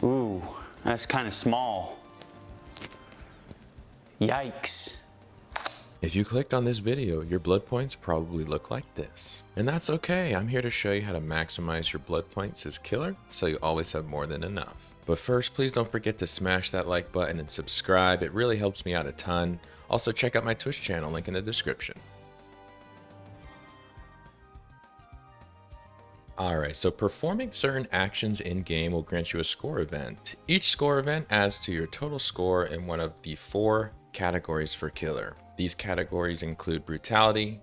Ooh, that's kind of small. Yikes. If you clicked on this video, your blood points probably look like this. And that's okay, I'm here to show you how to maximize your blood points as killer, so you always have more than enough. But first, please don't forget to smash that like button and subscribe, it really helps me out a ton. Also check out my Twitch channel, link in the description. Alright, so performing certain actions in game will grant you a score event. Each score event adds to your total score in one of the 4 categories for killer. These categories include brutality,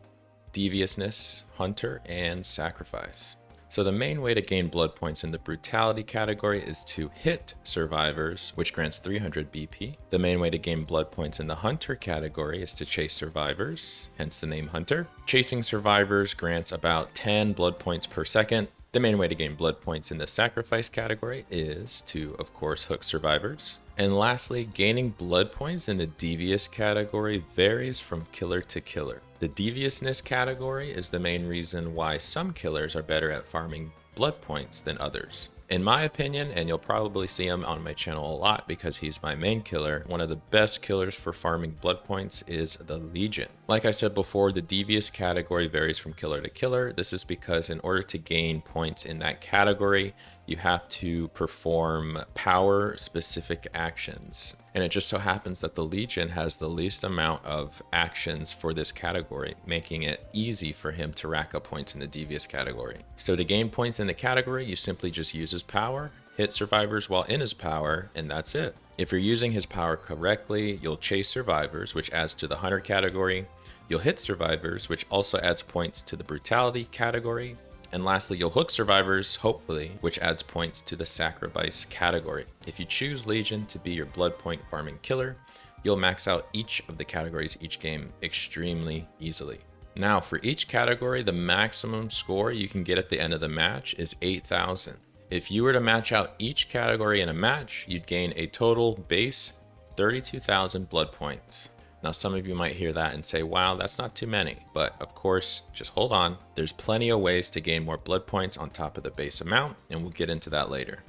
deviousness, hunter, and sacrifice. So the main way to gain blood points in the brutality category is to hit survivors, which grants 300 BP. The main way to gain blood points in the hunter category is to chase survivors, hence the name hunter. Chasing survivors grants about 10 blood points per second. The main way to gain blood points in the sacrifice category is to, of course, hook survivors. And lastly, gaining blood points in the devious category varies from killer to killer. The deviousness category is the main reason why some killers are better at farming blood points than others. In my opinion, and you'll probably see him on my channel a lot because he's my main killer, one of the best killers for farming blood points is the Legion. Like I said before, the devious category varies from killer to killer. This is because in order to gain points in that category, you have to perform power specific actions. And it just so happens that the Legion has the least amount of actions for this category, making it easy for him to rack up points in the devious category. So to gain points in the category, you simply just use his power, hit survivors while in his power, and that's it. If you're using his power correctly, you'll chase survivors, which adds to the hunter category. You'll hit survivors, which also adds points to the brutality category. And lastly, you'll hook survivors, hopefully, which adds points to the sacrifice category. If you choose Legion to be your blood point farming killer, you'll max out each of the categories each game extremely easily. Now, for each category, the maximum score you can get at the end of the match is 8,000. If you were to match out each category in a match, you'd gain a total base 32,000 blood points. Now, some of you might hear that and say, wow, that's not too many. But of course, just hold on. There's plenty of ways to gain more blood points on top of the base amount, and we'll get into that later.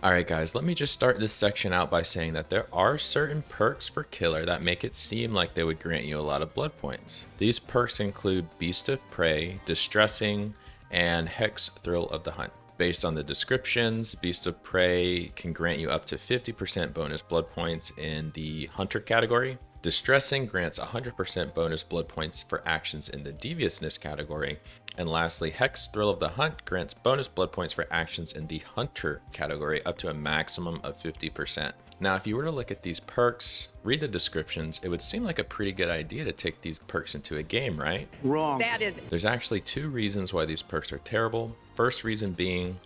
Alright guys, let me just start this section out by saying that there are certain perks for killer that make it seem like they would grant you a lot of blood points. These perks include Beast of Prey, Distressing, and Hex Thrill of the Hunt. Based on the descriptions, Beast of Prey can grant you up to 50% bonus blood points in the hunter category. Distressing grants 100% bonus blood points for actions in the deviousness category. And lastly, Hex Thrill of the Hunt grants bonus blood points for actions in the hunter category up to a maximum of 50%. Now, if you were to look at these perks, read the descriptions, it would seem like a pretty good idea to take these perks into a game, right? Wrong. There's actually 2 reasons why these perks are terrible. First reason being,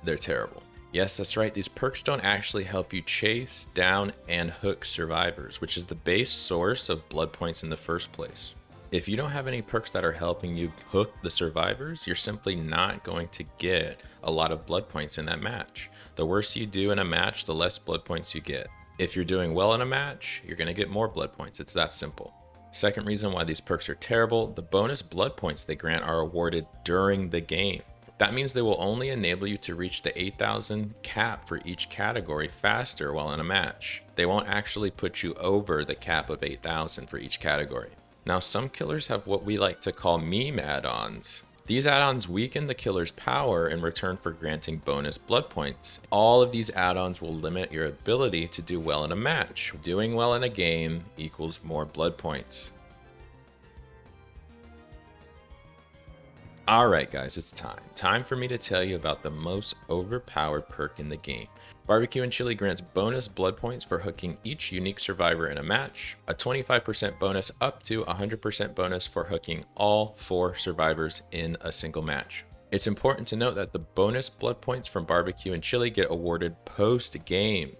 they're terrible. Yes, that's right, these perks don't actually help you chase, down, and hook survivors, which is the base source of blood points in the first place. If you don't have any perks that are helping you hook the survivors, you're simply not going to get a lot of blood points in that match. The worse you do in a match, the less blood points you get. If you're doing well in a match, you're going to get more blood points. It's that simple. Second reason why these perks are terrible, the bonus blood points they grant are awarded during the game. That means they will only enable you to reach the 8,000 cap for each category faster while in a match. They won't actually put you over the cap of 8,000 for each category. Now, some killers have what we like to call meme add-ons. These add-ons weaken the killer's power in return for granting bonus blood points. All of these add-ons will limit your ability to do well in a match. Doing well in a game equals more blood points. Alright guys, it's time for me to tell you about the most overpowered perk in the game. Barbecue and Chili grants bonus blood points for hooking each unique survivor in a match, a 25% bonus up to 100% bonus for hooking all 4 survivors in a single match. It's important to note that the bonus blood points from Barbecue and Chili get awarded post-game.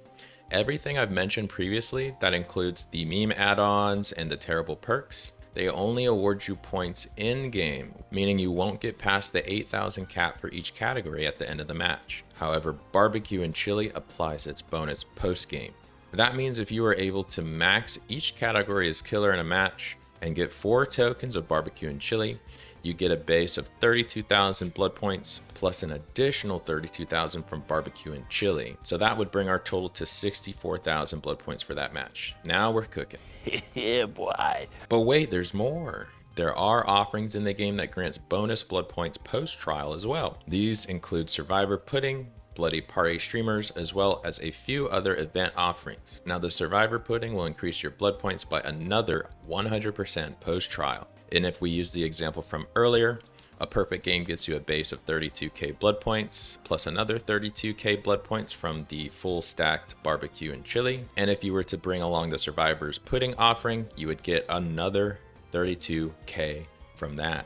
Everything I've mentioned previously, that includes the meme add-ons and the terrible perks, they only award you points in-game, meaning you won't get past the 8,000 cap for each category at the end of the match. However, Barbecue and Chili applies its bonus post-game. That means if you are able to max each category as killer in a match and get 4 tokens of Barbecue and Chili, you get a base of 32,000 blood points plus an additional 32,000 from barbecue and chili. So that would bring our total to 64,000 blood points for that match. Now we're cooking. Yeah, boy. But wait, there's more. There are offerings in the game that grants bonus blood points post-trial as well. These include Survivor Pudding, Bloody Party Streamers, as well as a few other event offerings. Now the Survivor Pudding will increase your blood points by another 100% post-trial. And if we use the example from earlier, a perfect game gets you a base of 32k blood points, plus another 32k blood points from the full stacked barbecue and chili. And if you were to bring along the Survivor's Pudding offering, you would get another 32k from that,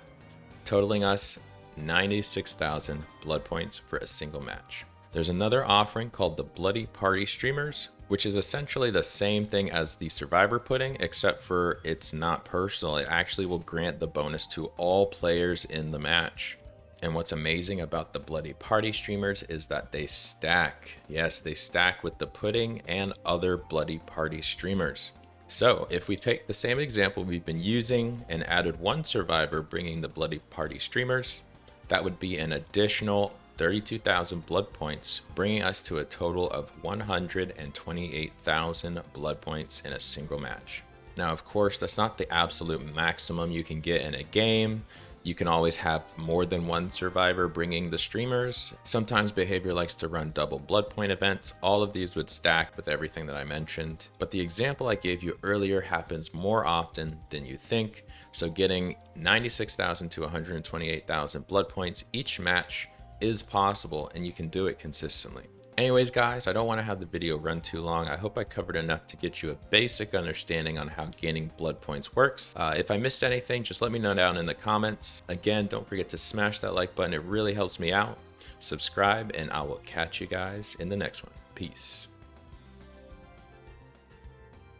totaling us 96,000 blood points for a single match. There's another offering called the Bloody Party Streamers, which is essentially the same thing as the Survivor Pudding, except for it's not personal. It actually will grant the bonus to all players in the match. And what's amazing about the Bloody Party Streamers is that they stack. Yes, they stack with the pudding and other Bloody Party Streamers. So if we take the same example we've been using and added one survivor bringing the Bloody Party Streamers, that would be an additional 32,000 blood points, bringing us to a total of 128,000 blood points in a single match. Now, of course, that's not the absolute maximum you can get in a game. You can always have more than one survivor bringing the streamers. Sometimes Behavior likes to run double blood point events. All of these would stack with everything that I mentioned. But the example I gave you earlier happens more often than you think. So getting 96,000 to 128,000 blood points each match is possible, and you can do it consistently. Anyways, guys, I don't want to have the video run too long. I hope I covered enough to get you a basic understanding on how gaining blood points works. If I missed anything, just let me know down in the comments. Again, don't forget to smash that like button. It really helps me out. Subscribe, and I will catch you guys in the next one. Peace.